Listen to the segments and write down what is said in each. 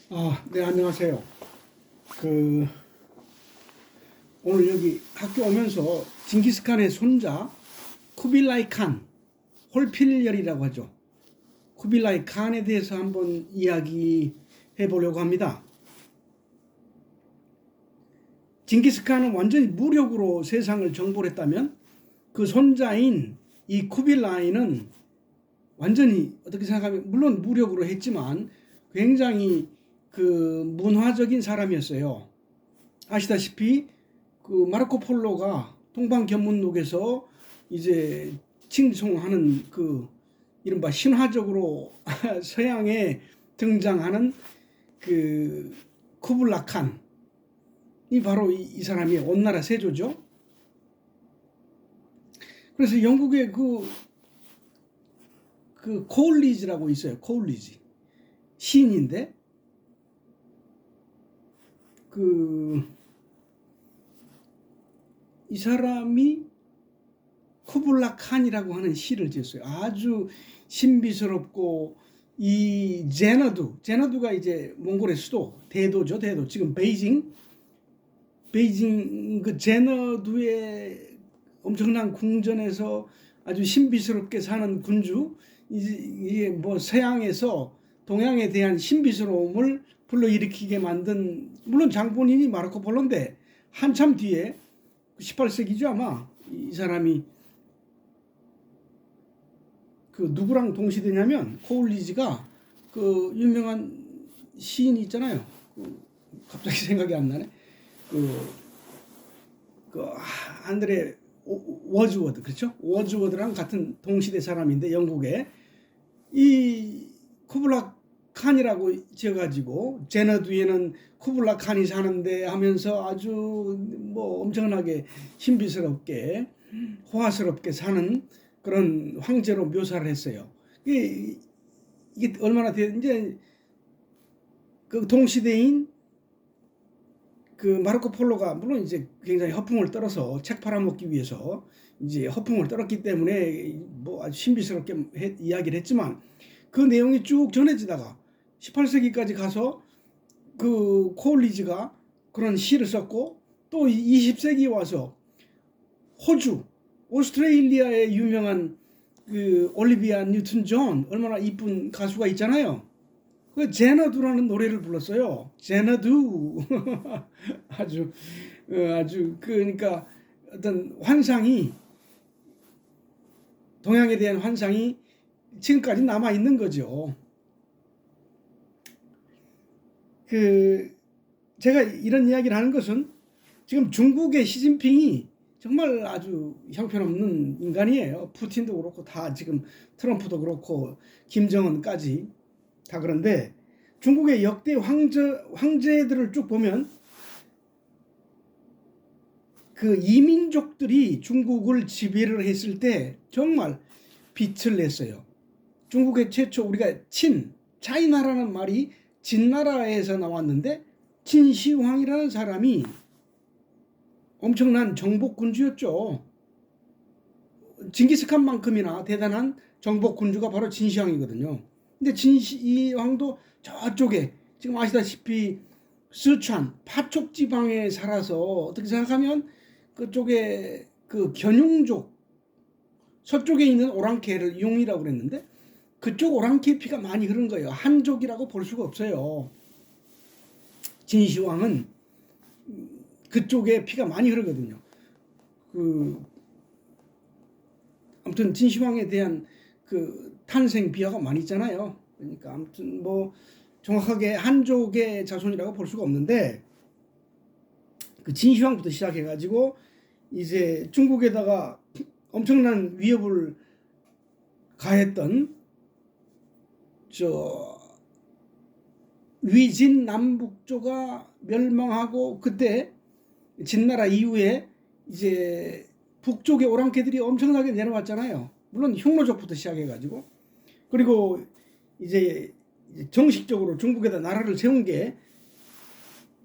네, 안녕하세요. 그, 오늘 여기 학교 오면서 징기스칸의 손자, 쿠빌라이 칸, 홀필열이라고 하죠. 쿠빌라이 칸에 대해서 한번 이야기해 보려고 합니다. 징기스칸은 완전히 무력으로 세상을 정복을 했다면 그 손자인 이 쿠빌라이는 완전히 어떻게 생각하면 물론 무력으로 했지만 굉장히 그 문화적인 사람이었어요. 아시다시피 그 마르코 폴로가 동방견문록에서 이제 칭송하는 그 이른바 신화적으로 서양에 등장하는 그 쿠블라 칸이 바로 이 사람이 온나라 세조죠. 그래서 영국의 그 코울리지라고 있어요. 코울리지 시인인데 이 사람이 쿠블라 칸이라고 하는 시를 지었어요. 아주 신비스럽고 이 제너두가 이제 몽골의 수도, 대도죠, 대도. 지금 베이징 그 제너두의 엄청난 궁전에서 아주 신비스럽게 사는 군주, 이게 뭐 서양에서 동양에 대한 신비스러움을 불러일으키게 만든, 물론 장본인이 마르코 폴로인데 한참 뒤에 18세기죠 아마 이 사람이 그 누구랑 동시대냐면 코울리지가 그 유명한 시인이 있잖아요. 갑자기 생각이 안 나네. 안드레 워즈워드, 그렇죠? 워즈워드랑 같은 동시대 사람인데 영국에 이 쿠블라 칸이라고 지어가지고 제너두에는 쿠블라 칸이 사는데 하면서 아주 뭐 엄청나게 신비스럽게 호화스럽게 사는 그런 황제로 묘사를 했어요. 이게 얼마나 이제 그 동시대인 그 마르코 폴로가 물론 이제 굉장히 허풍을 떨어서 책 팔아먹기 위해서 이제 허풍을 떨었기 때문에 뭐 아주 신비스럽게 이야기를 했지만 그 내용이 쭉 전해지다가 18세기까지 가서 그 코울리지가 그런 시를 썼고 또 20세기에 와서 호주, 오스트레일리아의 유명한 그 올리비아 뉴튼 존, 얼마나 이쁜 가수가 있잖아요. 그 제너두라는 노래를 불렀어요. 제너두. 아주 그러니까 어떤 환상이, 동양에 대한 환상이 지금까지 남아 있는 거죠. 제가 이런 이야기를 하는 것은 지금 중국의 시진핑이 정말 아주 형편없는 인간이에요. 푸틴도 그렇고 다 지금 트럼프도 그렇고 김정은까지 다 그런데 중국의 역대 황제들을 쭉 보면 그 이민족들이 중국을 지배를 했을 때 정말 빛을 냈어요. 중국의 최초 우리가 차이나라는 말이 진나라에서 나왔는데 진시황이라는 사람이 엄청난 정복군주였죠. 징기스칸만큼이나 대단한 정복군주가 바로 진시황이거든요. 근데 진시황도 저쪽에 지금 아시다시피 스촨 파촉 지방에 살아서 어떻게 생각하면 그쪽에 그 견융족 서쪽에 있는 오랑캐를 융이라고 그랬는데 그쪽 오랑캐 피가 많이 흐른 거예요. 한족이라고 볼 수가 없어요. 진시황은 그쪽에 피가 많이 흐르거든요. 아무튼 진시황에 대한 그 탄생 비화가 많이 있잖아요. 그러니까 아무튼 뭐 정확하게 한족의 자손이라고 볼 수가 없는데 그 진시황부터 시작해가지고 이제 중국에다가 엄청난 위협을 가했던 위진 남북조가 멸망하고 그때 진나라 이후에 이제 북쪽의 오랑캐들이 엄청나게 내려왔잖아요. 물론 흉노족부터 시작해가지고 그리고 이제 정식적으로 중국에다 나라를 세운 게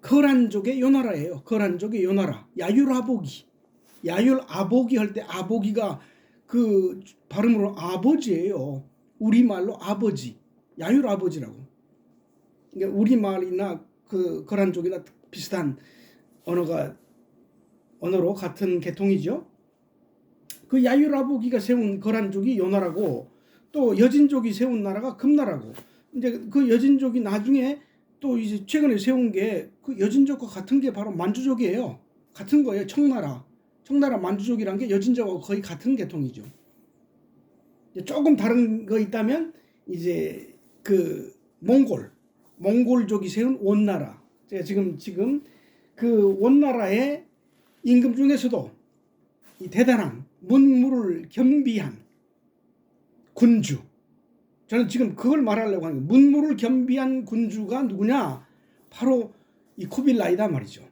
거란족의 요나라예요. 거란족의 요나라. 야율아보기 할 때 아보기가 그 발음으로 아버지예요. 우리말로 아버지. 야율아버지라고. 그러니까 우리말이나 그 거란족이나 비슷한 언어로 같은 계통이죠. 그 야유라부기가 세운 거란족이 요 나라고, 또 여진족이 세운 나라가 금나라고, 이제 그 여진족이 나중에 또 이제 최근에 세운 게 그 여진족과 같은 게 바로 만주족이에요. 같은 거예요. 청나라 만주족이란 게 여진족하고 거의 같은 계통이죠. 조금 다른 거 있다면 이제 그 몽골족이 세운 원나라. 제가 지금 그 원나라의 임금 중에서도 이 대단한 문무를 겸비한 군주. 저는 지금 그걸 말하려고 하는 거예요. 문무를 겸비한 군주가 누구냐? 바로 이 쿠빌라이다 말이죠.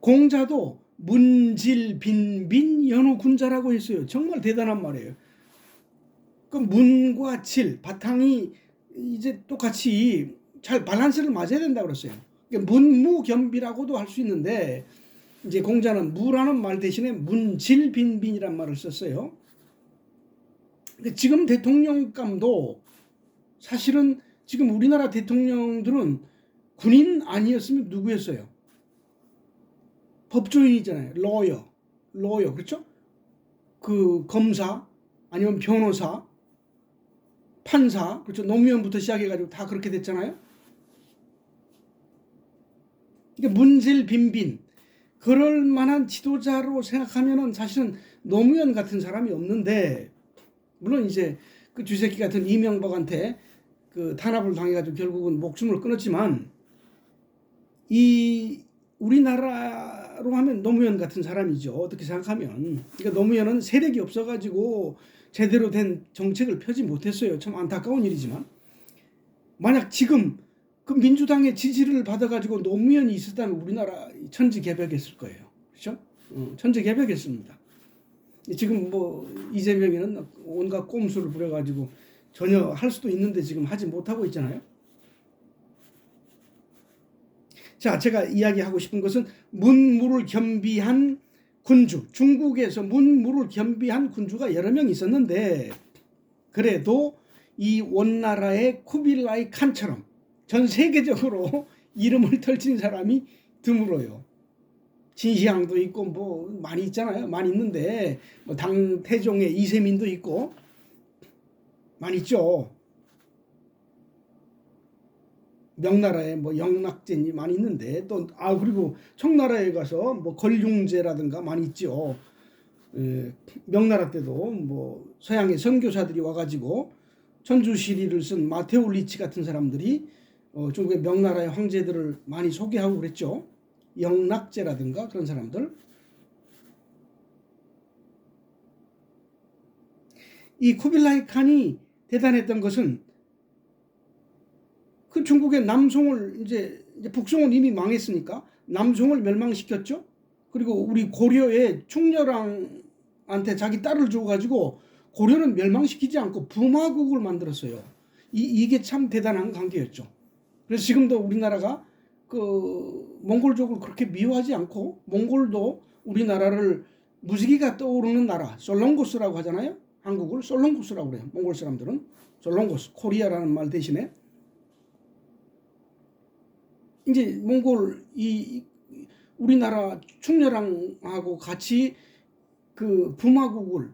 공자도 문질빈빈 연호군자라고 했어요. 정말 대단한 말이에요. 그 문과 질, 바탕이 이제 똑같이 잘 밸런스를 맞아야 된다고 그랬어요. 문무겸비라고도 할 수 있는데, 이제 공자는 무라는 말 대신에 문질빈빈이란 말을 썼어요. 지금 대통령감도 사실은 지금 우리나라 대통령들은 군인 아니었으면 누구였어요? 법조인이잖아요. 로여, 그렇죠? 그 검사 아니면 변호사, 판사, 그렇죠? 노무현부터 시작해가지고 다 그렇게 됐잖아요. 그러니까 문질빈빈, 그럴 만한 지도자로 생각하면은 사실은 노무현 같은 사람이 없는데, 물론 이제 그 쥐새끼 같은 이명박한테 그 탄압을 당해가지고 결국은 목숨을 끊었지만, 이 우리나라로 하면 노무현 같은 사람이죠. 어떻게 생각하면. 그러니까 노무현은 세력이 없어가지고 제대로 된 정책을 펴지 못했어요. 참 안타까운 일이지만, 만약 지금 그 민주당의 지지를 받아가지고 노무현이 있었다면 우리나라 천지개벽했을 거예요. 그렇죠? 천지개벽했습니다. 지금 뭐 이재명이는 온갖 꼼수를 부려가지고 전혀 할 수도 있는데 지금 하지 못하고 있잖아요. 자, 제가 이야기하고 싶은 것은 문무를 겸비한 군주, 중국에서 문무를 겸비한 군주가 여러 명 있었는데, 그래도 이 원나라의 쿠빌라이 칸처럼 전 세계적으로 이름을 펼친 사람이 드물어요. 진시황도 있고 뭐 많이 있잖아요. 많이 있는데 뭐 당태종의 이세민도 있고 많이 있죠. 명나라에 뭐 영락제니 많이 있는데, 또 그리고 청나라에 가서 뭐 걸륭제라든가 많이 있죠. 명나라 때도 뭐 서양의 선교사들이 와가지고 천주시리를 쓴 마테올리치 같은 사람들이 중국의 명나라의 황제들을 많이 소개하고 그랬죠. 영락제라든가 그런 사람들. 이 쿠빌라이 칸이 대단했던 것은 그 중국의 남송을 이제 북송은 이미 망했으니까 남송을 멸망시켰죠. 그리고 우리 고려의 충렬왕한테 자기 딸을 줘가지고 고려는 멸망시키지 않고 부마국을 만들었어요. 이게 참 대단한 관계였죠. 그래서 지금도 우리나라가 그 몽골족을 그렇게 미워하지 않고, 몽골도 우리나라를 무지개가 떠오르는 나라, 솔롱고스라고 하잖아요. 한국을 솔롱고스라고 그래요. 몽골 사람들은 솔롱고스, 코리아라는 말 대신에. 이제 몽골 우리나라 충렬왕하고 같이 그 부마국을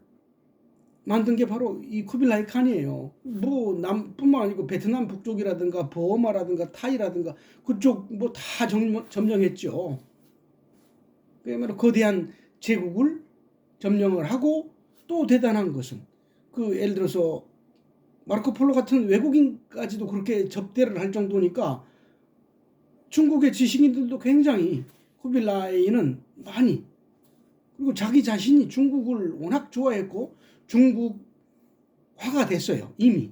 만든 게 바로 이 쿠빌라이 칸이에요. 뭐 남뿐만 아니고 베트남 북쪽이라든가 버마라든가 타이라든가 그쪽 뭐 다 점령했죠. 그야말로 거대한 제국을 점령을 하고, 또 대단한 것은 그 예를 들어서 마르코폴로 같은 외국인까지도 그렇게 접대를 할 정도니까 중국의 지식인들도 굉장히 쿠빌라이는 많이, 그리고 자기 자신이 중국을 워낙 좋아했고 중국화가 됐어요. 이미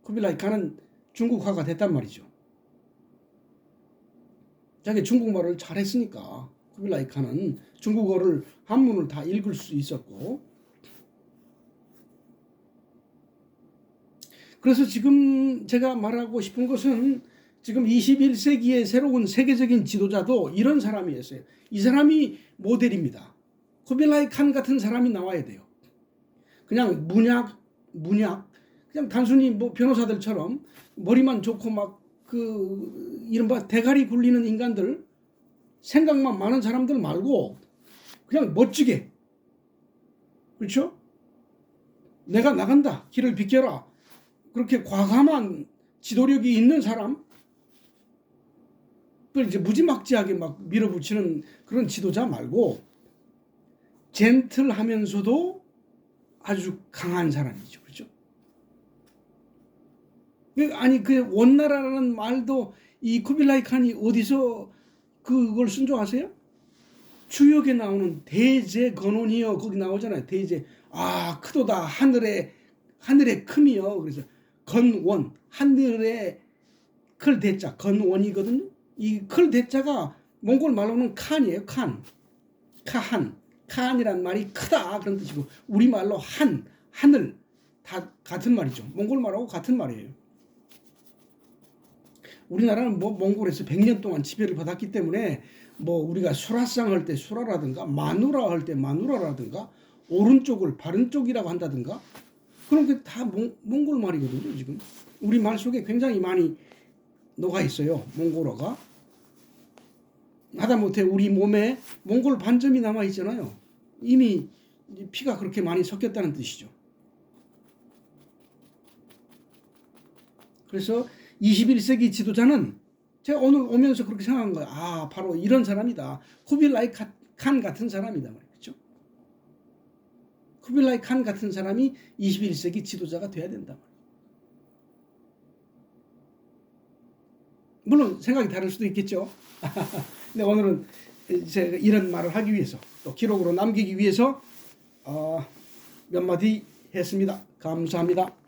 쿠빌라이 칸은 중국화가 됐단 말이죠. 자기 중국말을 잘했으니까 쿠빌라이 칸은 중국어를 한문을 다 읽을 수 있었고, 그래서 지금 제가 말하고 싶은 것은 지금 21세기의 새로운 세계적인 지도자도 이런 사람이었어요. 이 사람이 모델입니다. 쿠빌라이 칸 같은 사람이 나와야 돼요. 그냥 문약 그냥 단순히 뭐 변호사들처럼 머리만 좋고 막 그 이른바 대가리 굴리는 인간들, 생각만 많은 사람들 말고 그냥 멋지게, 그렇죠? 내가 나간다, 길을 비켜라, 그렇게 과감한 지도력이 있는 사람, 그 이제 무지막지하게 막 밀어붙이는 그런 지도자 말고 젠틀하면서도 아주 강한 사람이죠, 그렇죠? 아니 그 원나라라는 말도 이 쿠빌라이 칸이 어디서 그걸 쓴 줄 아세요? 주역에 나오는 대제 건원이요, 거기 나오잖아요. 대제, 아 크도다, 하늘의 큼이요. 그래서 건원, 하늘의 클 대자 건원이거든요. 이 클 대자가 몽골 말로는 칸이에요. 칸이란 말이 크다 그런 뜻이고, 우리 말로 하늘 다 같은 말이죠. 몽골 말하고 같은 말이에요. 우리나라는 뭐 몽골에서 100년 동안 지배를 받았기 때문에 뭐 우리가 수라상 할 때 수라라든가 마누라 할 때 마누라라든가 오른쪽을 바른 쪽이라고 한다든가 그런 게 다 몽골 말이거든요. 지금 우리 말 속에 굉장히 많이 녹아 있어요. 몽골어가. 하다못해 우리 몸에 몽골 반점이 남아 있잖아요. 이미 피가 그렇게 많이 섞였다는 뜻이죠. 그래서 21세기 지도자는 제가 오늘 오면서 그렇게 생각한 거예요. 아, 바로 이런 사람이다. 쿠빌라이 칸 같은 사람이다 말이죠. 쿠빌라이 칸 같은 사람이 21세기 지도자가 돼야 된다 말이에요. 물론 생각이 다를 수도 있겠죠. 근데 오늘은 제가 이런 말을 하기 위해서, 또 기록으로 남기기 위해서 몇 마디 했습니다. 감사합니다.